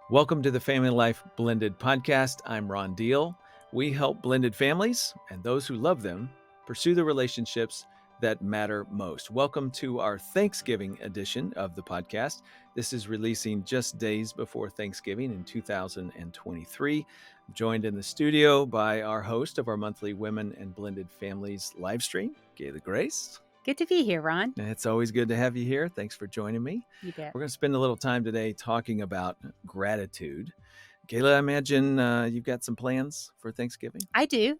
Welcome to the Family Life Blended podcast. I'm Ron Deal. We help blended families and those who love them pursue the relationships that matter most. Welcome to our Thanksgiving edition of the podcast. This is releasing just days before Thanksgiving in 2023. I'm joined in the studio by our host of our monthly Women and Blended Families live stream, Gayla Grace. Good to be here, Ron. It's always good to have you here. Thanks for joining me. You bet. We're going to spend a little time today talking about gratitude. Gayla, I imagine you've got some plans for Thanksgiving? I do.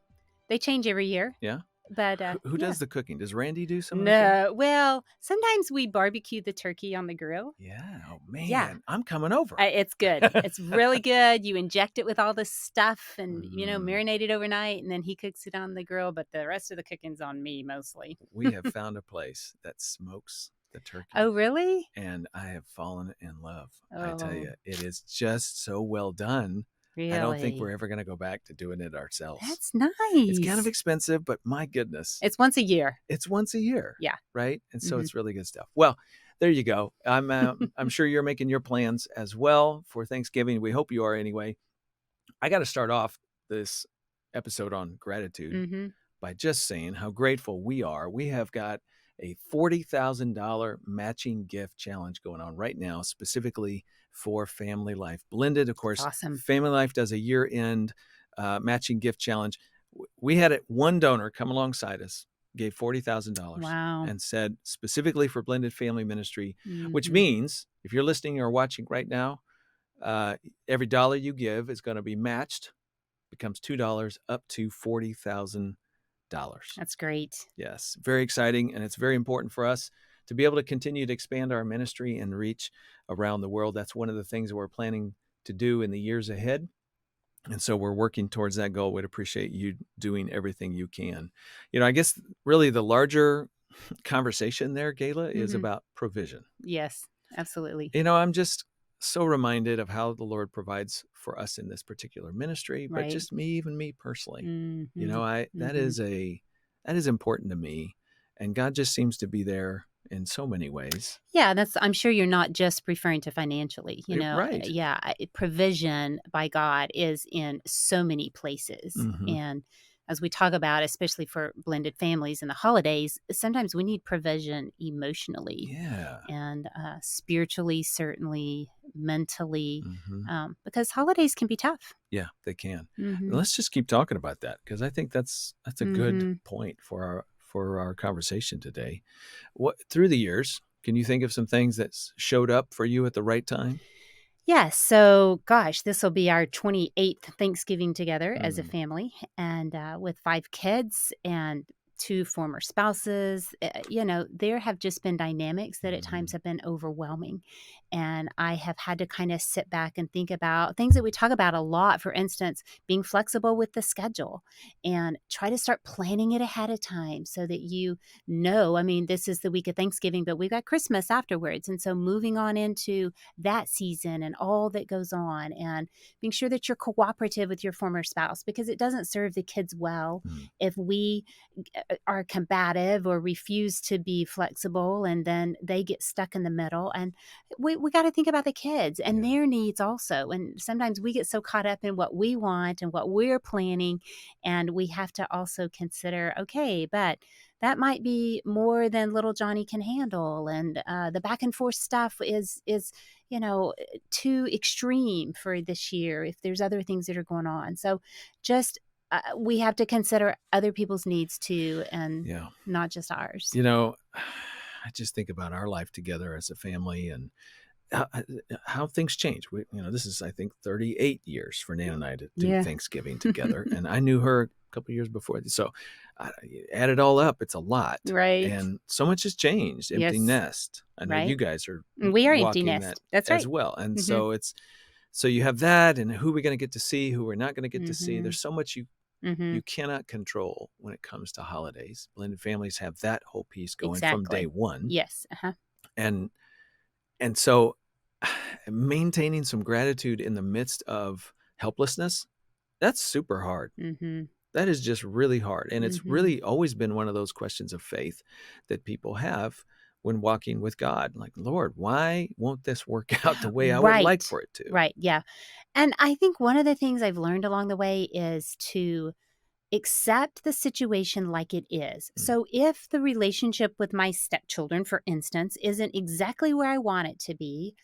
They change every year. Yeah? But Who does the cooking? Does Randy do some of the No. Well, sometimes we barbecue the turkey on the grill. cooking? Yeah. Oh, man. Yeah. I'm coming over. It's good. It's really good. You inject it with all this stuff and, Mm. marinate it overnight, and then he cooks it on the grill. But the rest of the cooking's on me mostly. We have found a place that smokes the turkey. Oh, really? And I have fallen in love. I tell Oh, you, it is just so well done. really? I don't think we're ever going to go back to doing it ourselves. That's nice. It's kind of expensive, but my goodness. It's once a year. It's once a year. Yeah. Right? And so Mhm. it's really good stuff. Well, there you go. I'm sure you're making your plans as well for Thanksgiving. We hope you are anyway. I got to start off this episode on gratitude Mm-hmm. by just saying how grateful we are. We have got a $40,000 matching gift challenge going on right now, specifically for Family Life Blended. Of course, Awesome. Family Life does a year-end matching gift challenge. We had one donor come alongside us, gave $40,000 Wow. and said specifically for Blended Family Ministry, which Mhm. means if you're listening or watching right now, every dollar you give is going to be matched, becomes $2 up to $40,000. That's great. Yes, very exciting. And it's very important for us to be able to continue to expand our ministry and reach around the world. That's one of the things that we're planning to do in the years ahead. And so we're working towards that goal. We'd appreciate you doing everything you can. I guess really the larger conversation there, Gayla, is Mhm. about provision. Yes, absolutely. I'm just so reminded of how the Lord provides for us in this particular ministry, but Right. just even me personally. Mhm. That is important to me, and God just seems to be there in so many ways. Yeah, I'm sure you're not just referring to financially, Right. Yeah, provision by God is in so many places. Mhm. And as we talk about, especially for blended families in the holidays, sometimes we need provision emotionally Yeah. and spiritually, certainly, mentally, Mhm. because holidays can be tough. Yeah, they can. Mm-hmm. Let's just keep talking about that because I think that's a Mm-hmm. good point for our conversation today. Through the years, can you think of some things that showed up for you at the right time? Yeah, so gosh, this will be our 28th Thanksgiving together as a Mm. family, and with 5 kids and 2 former spouses. There have just been dynamics that at times Mhm. have been overwhelming. And I have had to kind of sit back and think about things that we talk about a lot. For instance, being flexible with the schedule and try to start planning it ahead of time so that this is the week of Thanksgiving, but we've got Christmas afterwards. And so moving on into that season and all that goes on, and being sure that you're cooperative with your former spouse, because it doesn't serve the kids well Mm. if we are combative or refuse to be flexible, and then they get stuck in the middle. And we got to think about the kids and Yeah. their needs also. And sometimes we get so caught up in what we want and what we're planning, and we have to also consider, okay, but that might be more than little Johnny can handle, and the back and forth stuff is too extreme for this year if there's other things that are going on. So just we have to consider other people's needs too, and Yeah. not just ours. I just think about our life together as a family and how things change. This is, I think, 38 years for Nan and I to do Yeah. Thanksgiving together. And I knew her a couple of years before. So add it all up, it's a lot. Right. And so much has changed. Empty Yes. nest. I know you Right. guys are We are empty walking nest. that That's as right. well. And Mhm. so you have that, and who we're going to get to see, who we're not going to get to see. Mhm. There's so much you Mhm. cannot control when it comes to holidays. Blended families have that whole piece going from day Exactly. one. Yes. Uh-huh. And so maintaining some gratitude in the midst of helplessness, that's super hard. Mhm. That is just really hard. And it's Mhm. really always been one of those questions of faith that people have when walking with God. Like, Lord, why won't this work out the way I would like Right. for it to? Right. Yeah. And I think one of the things I've learned along the way is to accept the situation like it is. Mm, So if the relationship with my stepchildren, for instance, isn't exactly where I want it to be,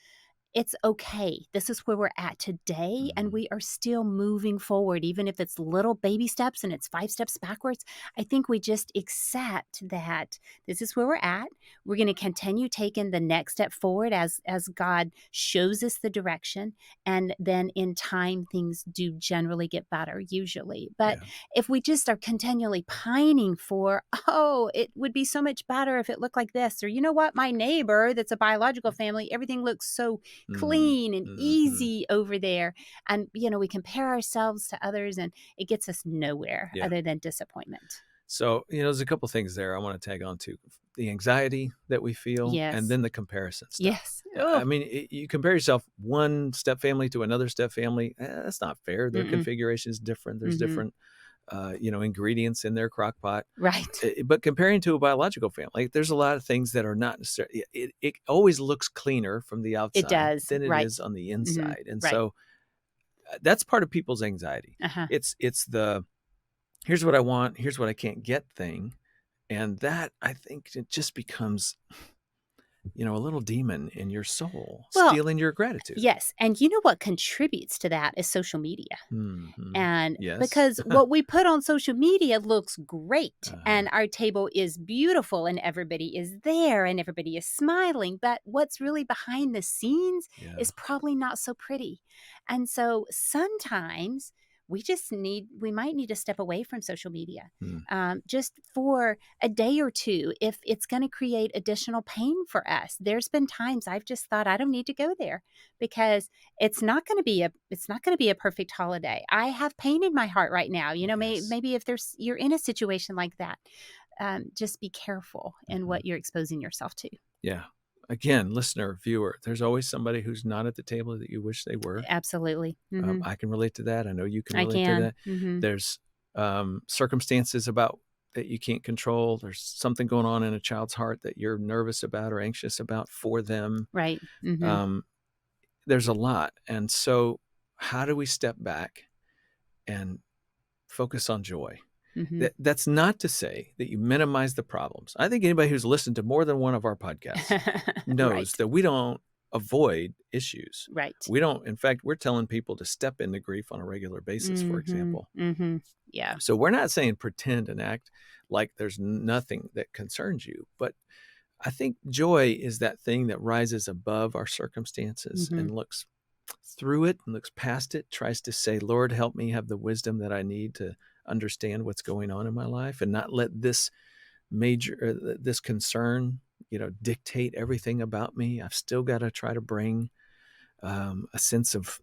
it's okay. This is where we're at today, and mhm. we are still moving forward, even if it's little baby steps and it's 5 steps backwards. I think we just accept that this is where we're at. We're going to continue taking the next step forward as God shows us the direction, and then in time things do generally get better usually. But Yeah. if we just are continually pining for, oh, it would be so much better if it looked like this, or you know what, my neighbor that's a biological family, everything looks so Mm, clean and mhm. easy over there. And, we compare ourselves to others and it gets us nowhere Yeah. other than disappointment. So, there's a couple things there I want to tag on to. The anxiety that we feel, and Yes. then the comparison stuff. Yes. I Oh, mean, you compare yourself one step family to another step family. That's not fair. Their mm-mm. configuration is different. There's Mm-hmm. different, ingredients in their crock pot. Right. But comparing to a biological family, like, there's a lot of things that are not necessarily. It always looks cleaner from the It outside does. than it Right. is on the Mm-hmm. inside, and Right. so that's part of people's anxiety. Uh-huh. It's the here's what I want, here's what I can't get thing. And that, I think, it just becomes, a little demon in your soul, Well, stealing your gratitude. yes. And you know what contributes to that is social media. Mhm. And Yes. because what we put on social media looks great Uh-huh. and our table is beautiful and everybody is there and everybody is smiling, but what's really behind the scenes Yeah. is probably not so pretty. And so sometimes we might need to step away from social media Mm. just for a day or two if it's going to create additional pain for us. There's been times I've just thought I don't need to go there because it's not going to be a perfect holiday. I have pain in my heart right now. Yes. Maybe if you're in a situation like that, just be careful in Mhm. what you're exposing yourself to. Yeah. Again, listener, viewer, there's always somebody who's not at the table that you wish they were. Absolutely. I can relate to that. I know you can I relate to can. that. There's circumstances about that you can't control. There's something going on in a child's heart that you're nervous about or anxious about for them. Right. Um, there's a lot. And so, how do we step back and focus on joy? That's not to say that you minimize the problems. I think anybody who's listened to more than one of our podcasts knows Right. that we don't avoid issues. Right. We don't, in fact, we're telling people to step into grief on a regular basis, for example. Yeah. So we're not saying pretend and act like there's nothing that concerns you, but I think joy is that thing that rises above our circumstances hmm and looks through it and looks past it, tries to say, Lord, help me have the wisdom that I need to understand what's going on in my life and not let this this concern, dictate everything about me. I've still got to try to bring a sense of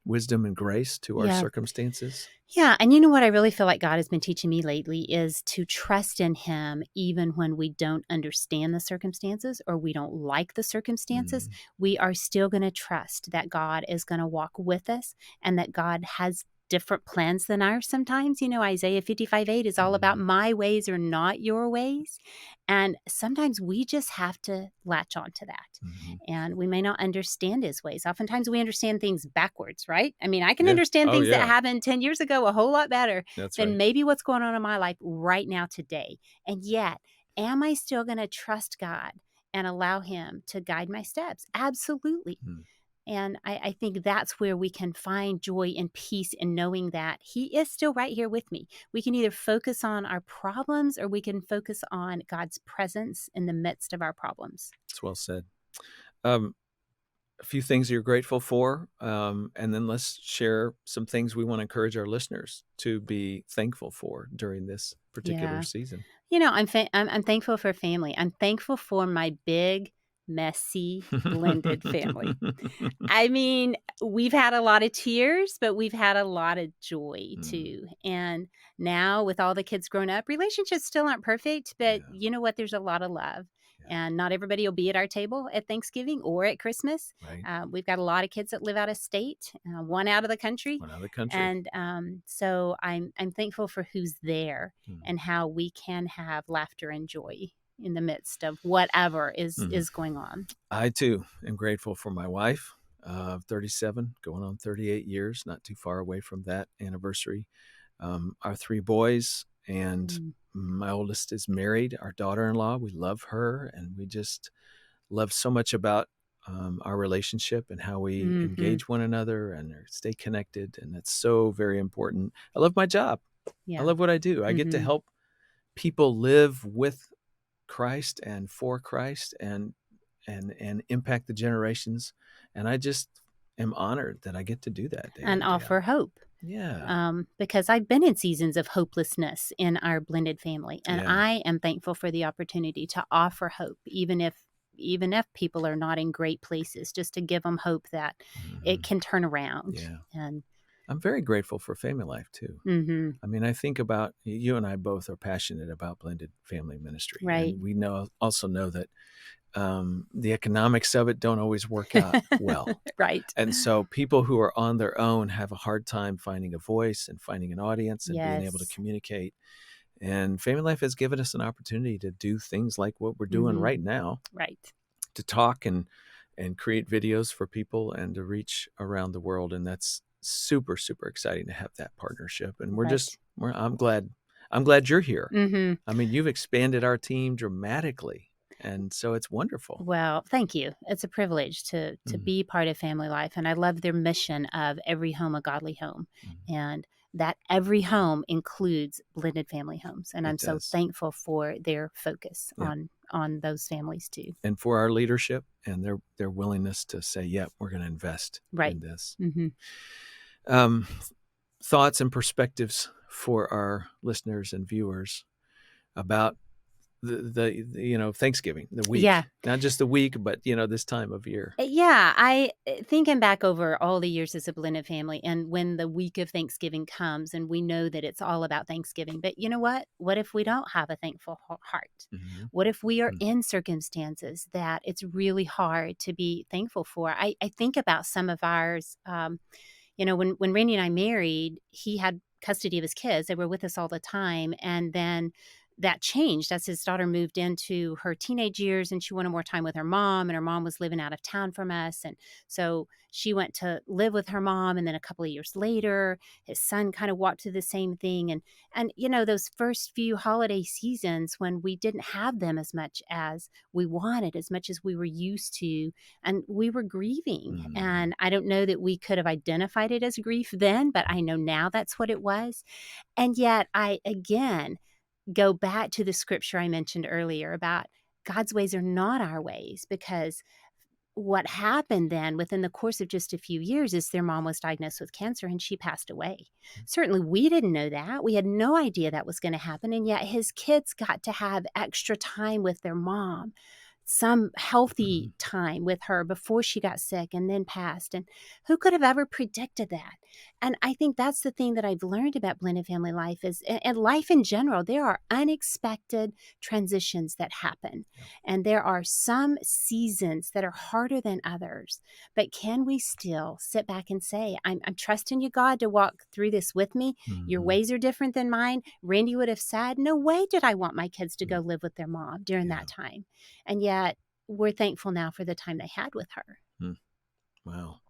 wisdom and grace to our Yeah. circumstances. Yeah, and you know what I really feel like God has been teaching me lately is to trust in Him even when we don't understand the circumstances or we don't like the circumstances. Mm, We are still going to trust that God is going to walk with us and that God has different plans than ours sometimes. Isaiah 55:8 is all about mm, my ways are not your ways. And sometimes we just have to latch on to that. mhm. And we may not understand his ways. Oftentimes we understand things backwards, right? I mean, I can Yeah. understand Oh, things that yeah. happened 10 years ago a whole lot better That's than right. maybe what's going on in my life right now today. And yet, am I still going to trust God and allow him to guide my steps? Absolutely. Mm, And I think that's where we can find joy and peace in knowing that he is still right here with me. We can either focus on our problems or we can focus on God's presence in the midst of our problems. it's well said. Um, a few things you're grateful for, and then let's share some things we want to encourage our listeners to be thankful for during this particular Yeah. season. I'm thankful for family. I'm thankful for my big, messy, blended family. I mean, we've had a lot of tears, but we've had a lot of joy Mm, too. And now with all the kids grown up, relationships still aren't perfect, but yeah, you know what? There's a lot of love. yeah, And not everybody will be at our table at Thanksgiving or at Christmas. right. We've got a lot of kids that live out of state, one out of the country. One other country. And so I'm thankful for who's there Mm. and how we can have laughter and joy in the midst of whatever is Mhm. going on. I too am grateful for my wife of 37, going on 38 years, not too far away from that anniversary. Our 3 boys, and Mm. my oldest is married. Our daughter-in-law, we love her, and we just love so much about our relationship and how we Mhm. engage one another and stay connected. And that's so very important. I love my job. I Yeah. love what I do. I get to Mhm. help people live with Christ and for Christ and impact the generations. And I just am honored that I get to do that day in And and day out. offer hope. Yeah. Because I've been in seasons of hopelessness in our blended family, and Yeah. I am thankful for the opportunity to offer hope, even if people are not in great places, just to give them hope that it Mhm. can turn around. Yeah. And I'm very grateful for FamilyLife too. hmm I mean, I think about you and I both are passionate about blended family ministry, right, and we also know that the economics of it don't always work out well. right, And so people who are on their own have a hard time finding a voice and finding an audience and being able to yes, communicate. And Family Life has given us an opportunity to do things like what we're doing hmm right now, right, to talk and create videos for people and to reach around the world. And that's super, super exciting to have that partnership. And right. I'm glad you're here. hmm I mean, you've expanded our team dramatically. And so it's wonderful. Well, thank you. It's a privilege to Mm, be part of Family Life, and I love their mission of every home a godly home, mm. and that every home includes blended family homes, and It I'm so does. thankful for their focus Yeah. on those families too. And for our leadership and their willingness to say, yeah, we're going to invest Right. in this. hmm Um, Thoughts and perspectives for our listeners and viewers about the Thanksgiving, the Yeah. week, not just the week, but this time of year. Yeah, thinking back over all the years as a blended family, and when the week of Thanksgiving comes, and we know that it's all about Thanksgiving, but you know what? What if we don't have a thankful heart? Mhm. What if we are Mm. in circumstances that it's really hard to be thankful for? I think about some of ours. When Randy and I married, he had custody of his kids. They were with us all the time. And then that changed as his daughter moved into her teenage years and she wanted more time with her mom, and her mom was living out of town from us. And so she went to live with her mom. And then a couple of years later, his son kind of walked through the same thing. And those first few holiday seasons when we didn't have them as much as we wanted, as much as we were used to, and we were grieving. Mhm. And I don't know that we could have identified it as grief then, but I know now that's what it was. And yet I again go back to the scripture I mentioned earlier about God's ways are not our ways, because what happened then within the course of just a few years is their mom was diagnosed with cancer and she passed away. Certainly we didn't know that. We had no idea that was going to happen. And yet his kids got to have extra time with their mom, some healthy Mhm. time with her before she got sick and then passed. And who could have ever predicted that? And I think that's the thing that I've learned about blended family life is, and life in general, there are unexpected transitions that happen. Yeah. And there are some seasons that are harder than others. But can we still sit back and say, I'm trusting you, God, to walk through this with me? Your Mhm. ways are different than mine. Randy would have said, no way did I want my kids to go Mm. live with their mom during Yeah. that time. And yet we're thankful now for the time they had with her. Mm. Wow.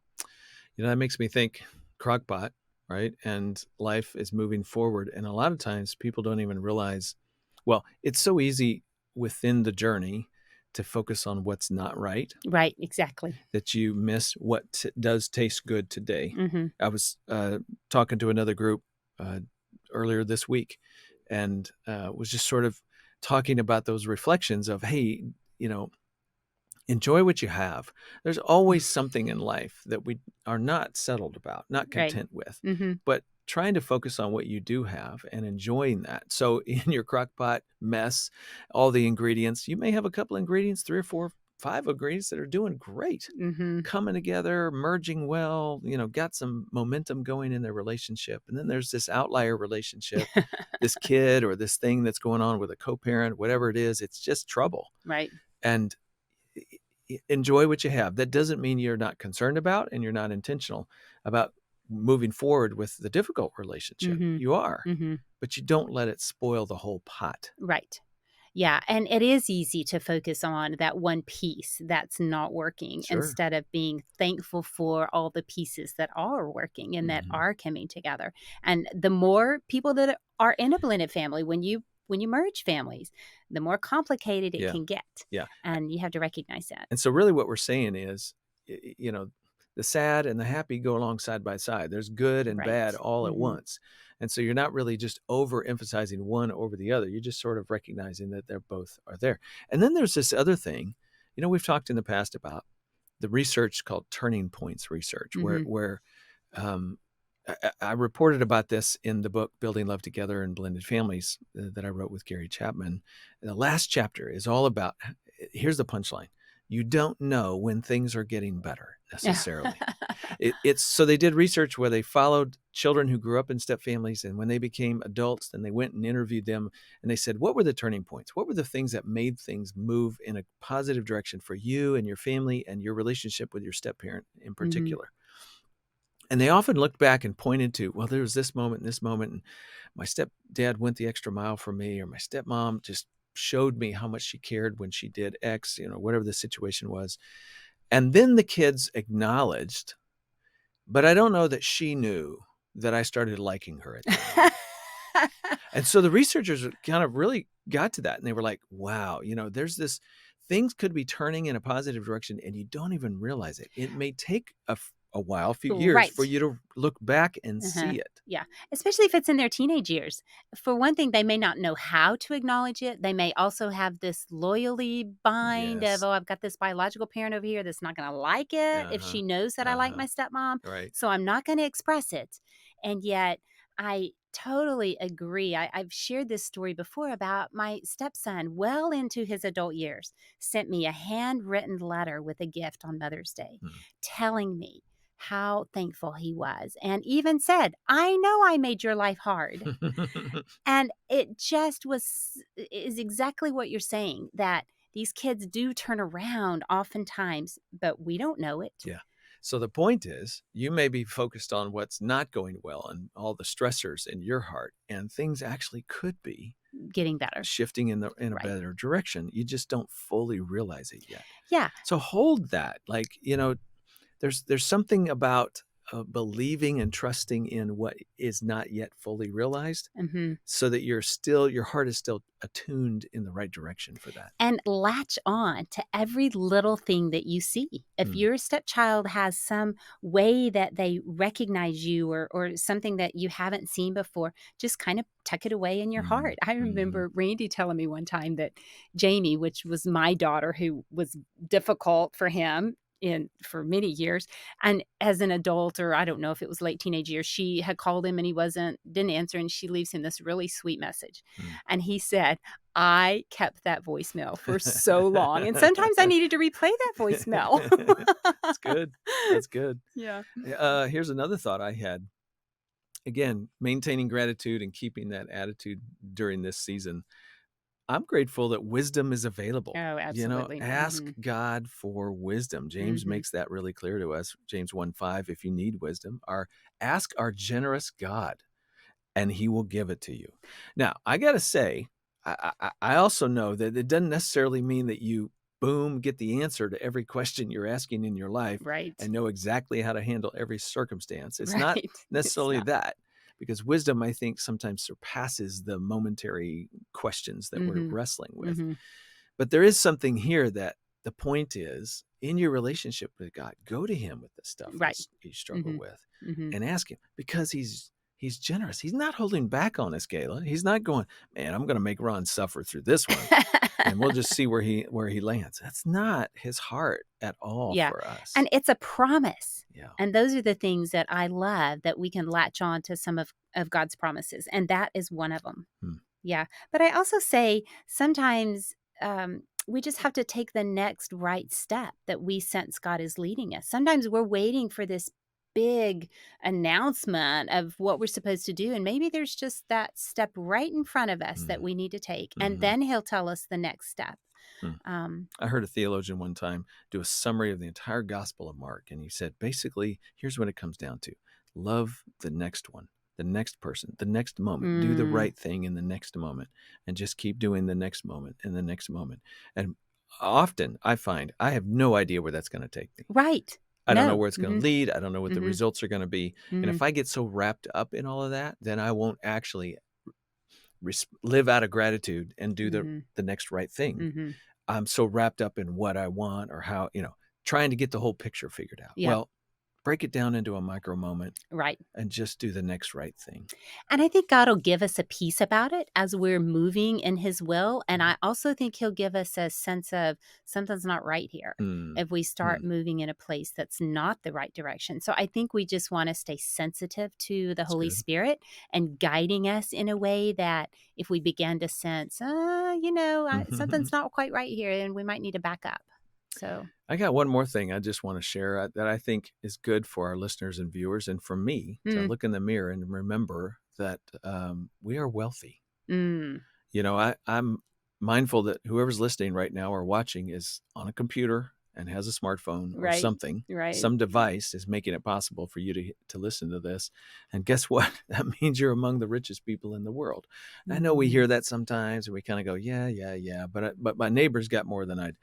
That makes me think crockpot, right? And life is moving forward. And a lot of times people don't even realize, well, it's so easy within the journey to focus on what's not right, Right, exactly. that you miss what does taste good today. hmm I was talking to another group uh, earlier this week and was just sort of talking about those reflections of, hey, you know, enjoy what you have. There's always something in life that we are not settled about, not Right. content with, hmm but trying to focus on what you do have and enjoying that. So in your crock pot mess, all the ingredients, you may have a couple ingredients, 3 or 4, 5 ingredients that are doing great, hmm coming together, merging well, got some momentum going in their relationship. And then there's this outlier relationship, this kid or this thing that's going on with a co-parent, whatever it is, it's just trouble. right. And enjoy what you have. That doesn't mean you're not concerned about and you're not intentional about moving forward with the difficult relationship. hmm You are, hmm but you don't let it spoil the whole pot. Right. Yeah, and it is easy to focus on that one piece that's not working Sure. instead of being thankful for all the pieces that are working and that Mhm. are coming together. And the more people that are in a blended family, when you merge families, the more complicated it Yeah. can get, Yeah. and you have to recognize that. And so really what we're saying is, the sad and the happy go along side by side. There's good and bad Right. all at Mhm. once. And so you're not really just overemphasizing one over the other. You're just sort of recognizing that they're both are there. And then there's this other thing, we've talked in the past about the research called turning points research, where Mhm. where um, I reported about this in the book Building Love Together in Blended Families that I wrote with Gary Chapman. The last chapter is all about, here's the punchline: you don't know when things are getting better necessarily. It's so they did research where they followed children who grew up in step families, and when they became adults, then they went and interviewed them, and they said, what were the turning points? What were the things that made things move in a positive direction for you and your family and your relationship with your step parent in Mhm. particular? And they often looked back and pointed to, well, there was this moment and this moment, and my stepdad went the extra mile for me, or my stepmom just showed me how much she cared when she did X, whatever the situation was. And then the kids acknowledged, but I don't know that she knew that I started liking her at that moment. And so the researchers kind of really got to that, and they were like, wow, there's this, things could be turning in a positive direction and you don't even realize it. It may take a while, a few years for Right. you to look back and Uh-huh. see it. Yeah, especially if it's in their teenage years. For one thing, they may not know how to acknowledge it. They may also have this loyalty bind of, Yes. oh, I've got this biological parent over here that's not going to like it if Uh-huh. she knows that I like Uh-huh. my stepmom. Right. So I'm not going to express it. And yet, I totally agree. I've shared this story before about my stepson, well into his adult years, sent me a handwritten letter with a gift on Mother's Day Hmm. telling me how thankful he was, and even said, "I know I made your life hard." And it just is exactly what you're saying, that these kids do turn around oftentimes, but we don't know it. Yeah. So the point is, you may be focused on what's not going well and all the stressors in your heart, and things actually could be Getting better. shifting in a Right. better direction. You just don't fully realize it yet. Yeah. So hold that. Like, there's something about believing and trusting in what is not yet fully realized, Mhm. so that your heart is still attuned in the right direction for that. And latch on to every little thing that you see. If Hmm. your stepchild has some way that they recognize you, or something that you haven't seen before, just kind of tuck it away in your Hmm. heart. I Hmm. remember Randy telling me one time that Jamie, which was my daughter who was difficult for him for many years, and as an adult, or I don't know if it was late teenage years, she had called him and he didn't answer, and she leaves him this really sweet message. Hmm. And he said, I kept that voicemail for so long, and sometimes I needed to replay that voicemail. That's good. That's good. Yeah. Here's another thought I had. Again, maintaining gratitude and keeping that attitude during this season. I'm grateful that wisdom is available. Oh, absolutely. Ask Mhm. God for wisdom. James Mhm. makes that really clear to us. James 1:5, if you need wisdom, ask our generous God, and he will give it to you. Now, I got to say, I also know that it doesn't necessarily mean that you, boom, get the answer to every question you're asking in your life Right. and know exactly how to handle every circumstance. It's not Right. It's necessarily not. that, because wisdom, I think, sometimes surpasses the momentary questions that we're Mhm. wrestling with. Mhm. But there is something here that the point is, in your relationship with God, go to him with the stuff that Right. you struggle Mhm. with Mhm. and ask him, because he's generous. He's not holding back on us, Gayla. He's not going, man, I'm going to make Ron suffer through this one, and we'll just see where he lands. That's not his heart at all Yeah, for us. and it's a promise, Yeah. and those are the things that I love, that we can latch on to some of God's promises, and that is one of them. Hmm. Yeah, but I also say sometimes, we just have to take the next right step that we sense God is leading us. Sometimes we're waiting for this big announcement of what we're supposed to do, and maybe there's just that step right in front of us that Hmm. we need to take, and Hmm. then He'll tell us the next step. Hmm. Um, I heard a theologian one time do a summary of the entire Gospel of Mark, and he said, basically, here's what it comes down to: love the next one the next person, the next moment. Do the Mm. right thing in the next moment, and just keep doing the next moment and the next moment. And often I find I have no idea where that's going to take me. Right. I don't know No. where it's going to Mhm. lead. I don't know what the Mhm. results are going to be. And Mhm. if I get so wrapped up in all of that, then I won't actually live out of gratitude and do Mhm. the next right thing. Mhm. I'm so wrapped up in what I want or how, trying to get the whole picture figured out. Yep. Well, break it down into a micro moment Right. and just do the next right thing. And I think God will give us a peace about it as we're moving in His will. And I also think He'll give us a sense of something's not right here Mm, if we start mm, moving in a place that's not the right direction. So I think we just want to stay sensitive to the that's Holy good. Spirit and guiding us in a way that if we begin to sense, something's not quite right here, then we might need to back up. So, I got one more thing I just want to share that I think is good for our listeners and viewers, and for me to mm, look in the mirror and remember that we are wealthy. mm, I'm mindful that whoever's listening right now or watching is on a computer and has a smartphone or right, something. right. Some device is making it possible for you to listen to this. And guess what? That means you're among the richest people in the world. I know we Mm, hear that sometimes and we kind of go, yeah, yeah, yeah. But my neighbor's got more than I'd.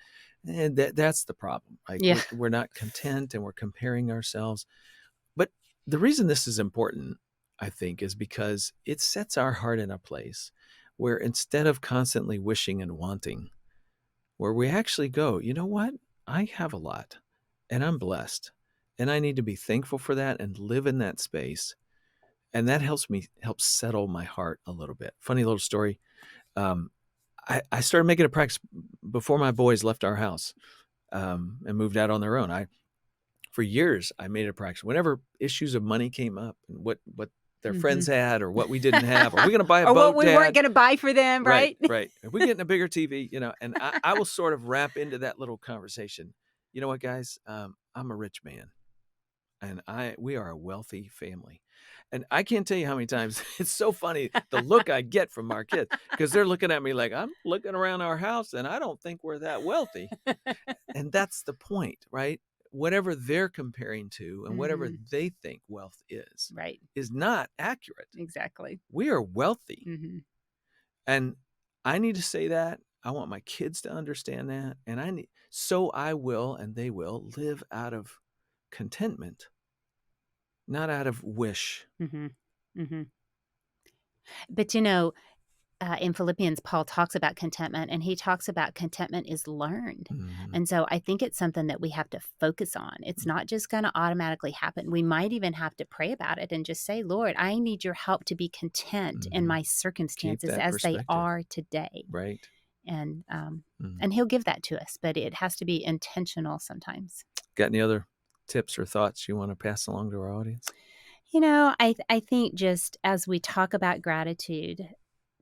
And that's the problem. Like yeah. we're not content and we're comparing ourselves. But the reason this is important, I think, is because it sets our heart in a place where instead of constantly wishing and wanting, where we actually go, you know what? I have a lot and I'm blessed. And I need to be thankful for that and live in that space. And that helps settle my heart a little bit. Funny little story. Um, I started making a practice before my boys left our house and moved out on their own. For years, I made it a practice. Whenever issues of money came up and what their friends Mhm. had or what we didn't have, are we going to buy a Or what boat, we weren't Dad? gonna buy for them, Right, right? right. Are we getting a bigger TV? And I will sort of wrap into that little conversation. You know what, guys? I'm a rich man, and we are a wealthy family, and I can't tell you how many times it's so funny the look I get from our kids because they're looking at me like I'm looking around our house and I don't think we're that wealthy. And that's the point, right? Whatever they're comparing to and whatever Mhm. they think wealth Right. is not accurate. Exactly. We are wealthy. Mhm. And I need to say that. I want my kids to understand that. And so I will and they will live out of contentment, not out of wish. Mhm. Mhm. But, in Philippians, Paul talks about contentment, and he talks about contentment is learned. Mhm. And so I think it's something that we have to focus on. It's not just gonna automatically happen. We might even have to pray about it and just say, "Lord, I need your help to be content in Mhm. my Keep circumstances that as they perspective. are today." Right. And, Mhm. and he'll give that to us, but it has to be intentional sometimes. Got any other tips or thoughts you want to pass along to our audience? I think just as we talk about gratitude,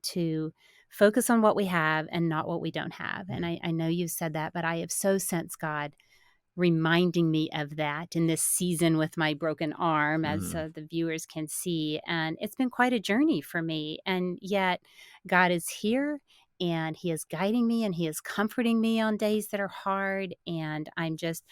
to focus on what we have and not what we don't have. And Mm. I know you've said that, but I have so sensed God reminding me of that in this season with my broken arm, as Mhm. the viewers can see. And it's been quite a journey for me. And yet, God is here and He is guiding me and He is comforting me on days that are hard. And I'm just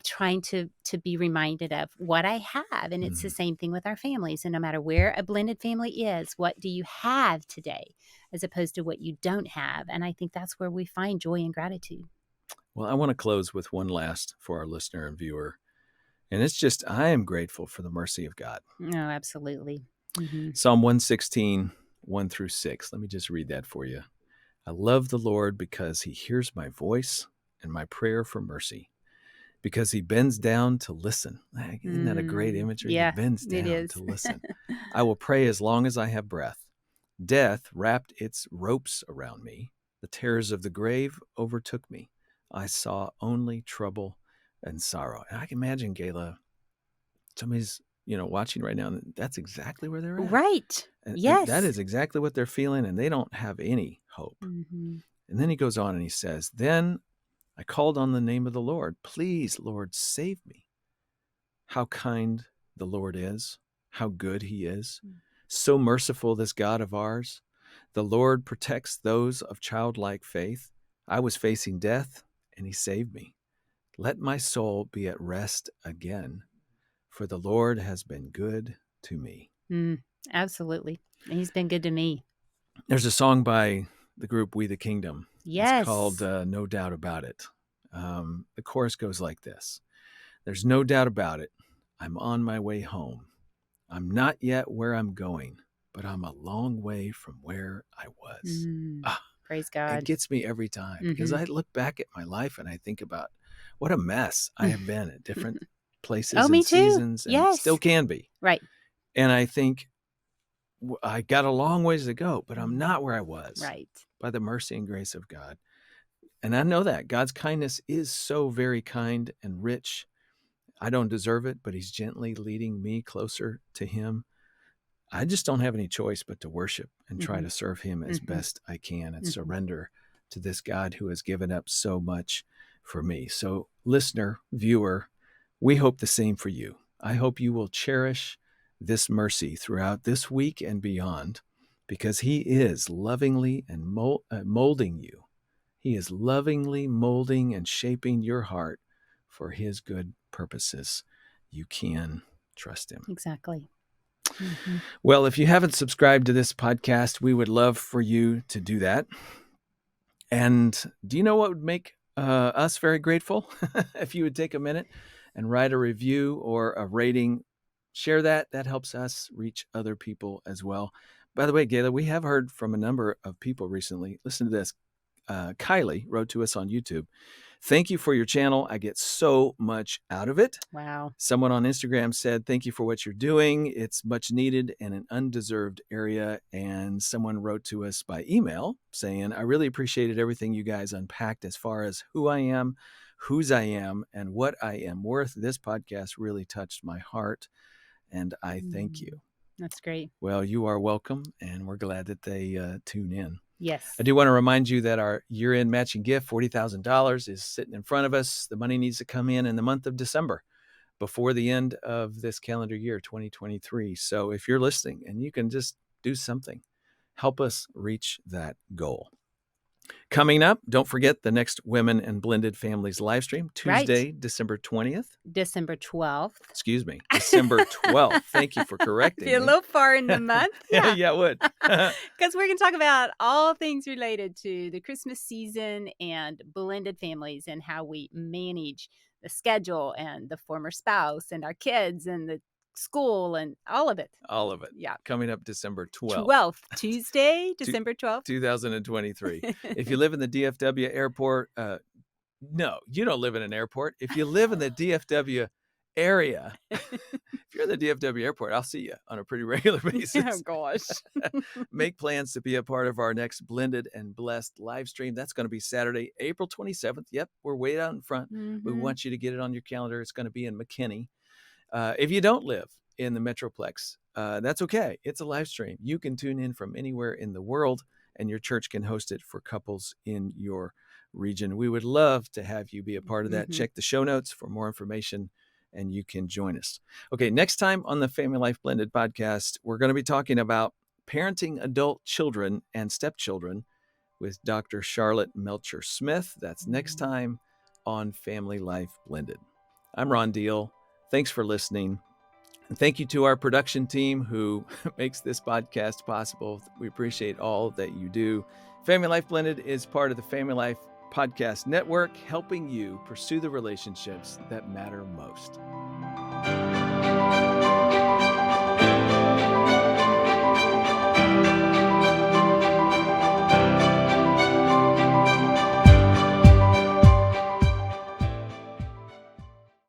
trying to be reminded of what I have, and it's the Mhm. same thing with our families, and no matter where a blended family is, what do you have today as opposed to what you don't have, and I think that's where we find joy and gratitude. Well, I want to close with one last for our listener and viewer. And it's just, I am grateful for the mercy of God. No, absolutely. Mhm. Psalm 116, 1 through 6. Let me just read that for you. I love the Lord because he hears my voice and my prayer for mercy, because he bends down to listen. Isn't that a great imagery? He Yeah, bends it down is. to listen. I will pray as long as I have breath. Death wrapped its ropes around me. The terrors of the grave overtook me. I saw only trouble and sorrow. And I can imagine, Gayla, somebody's watching right now, and that's exactly where they're at. Right. And that Yes. is exactly what they're feeling, and they don't have any hope. Mhm. And then he goes on and he says, then I called on the name of the Lord. Please, Lord, save me. How kind the Lord is, how good he is. So merciful, this God of ours. The Lord protects those of childlike faith. I was facing death, and he saved me. Let my soul be at rest again, for the Lord has been good to me. Mm. Absolutely. And he's been good to me. There's a song by the group We the Kingdom. It's called Yes. No Doubt About It. The chorus goes like this. There's no doubt about it. I'm on my way home. I'm not yet where I'm going, but I'm a long way from where I was. Praise It God. gets me every time because I look back at my life and I think about what a mess I have been at different places Oh, me and too. seasons and still Yes. can be. Right. And I think I got a long ways to go, but I'm not where I was Right. by the mercy and grace of God. And I know that God's kindness is so very kind and rich. I don't deserve it, but he's gently leading me closer to him. I just don't have any choice but to worship and try to serve him as best I can and surrender to this God who has given up so much for me. So, listener, viewer, we hope the same for you. I hope you will cherish this mercy throughout this week and beyond, because he is lovingly and molding you. He is lovingly molding and shaping your heart for his good purposes. You can trust him. Exactly. Well, if you haven't subscribed to this podcast, we would love for you to do that. And do you know what would make us very grateful? If you would take a minute and write a review or a rating, share that. That helps us reach other people as well. By the way, Gayla, we have heard from a number of people recently. Listen to this. Kylie wrote to us on YouTube. Thank you for your channel. I get so much out of it. Wow. Someone on Instagram said, thank you for what you're doing. It's much needed in an undeserved area. And someone wrote to us by email saying, I really appreciated everything you guys unpacked as far as who I am, whose I am, and what I am worth. This podcast really touched my heart, and I thank you. That's great. Well, you are welcome, and we're glad that they tune in. Yes. I do want to remind you that our year-end matching gift, $40,000, is sitting in front of us. The money needs to come in the month of December before the end of this calendar year, 2023. So if you're listening and you can just do something, help us reach that goal. Coming up, don't forget the next Women and Blended Families live stream, Tuesday, Right. December 20th. December 12th. Excuse me, December 12th. Thank you for correcting Be a me. little far in the month. Yeah, it would. Because we're going to talk about all things related to the Christmas season and blended families and how we manage the schedule and the former spouse and our kids and the school and all of it. All of it. Yeah. Coming up December 12th. 12th, Tuesday, December 12th. 2023. If you live in the DFW airport, no, you don't live in an airport. If you live in the DFW area, if you're in the DFW airport, I'll see you on a pretty regular basis. Oh, gosh. Make plans to be a part of our next Blended and Blessed live stream. That's going to be Saturday, April 27th. Yep, we're way out in front. We want you to get it on your calendar. It's going to be in McKinney. If you don't live in the Metroplex, that's okay. It's a live stream. You can tune in from anywhere in the world, and your church can host it for couples in your region. We would love to have you be a part of that. Check the show notes for more information, and you can join us. Okay, next time on the Family Life Blended podcast, we're going to be talking about parenting adult children and stepchildren with Dr. Charlotte Melcher Smith. That's next time on Family Life Blended. I'm Ron Deal. Thanks for listening. And thank you to our production team who makes this podcast possible. We appreciate all that you do. Family Life Blended is part of the Family Life Podcast Network, helping you pursue the relationships that matter most.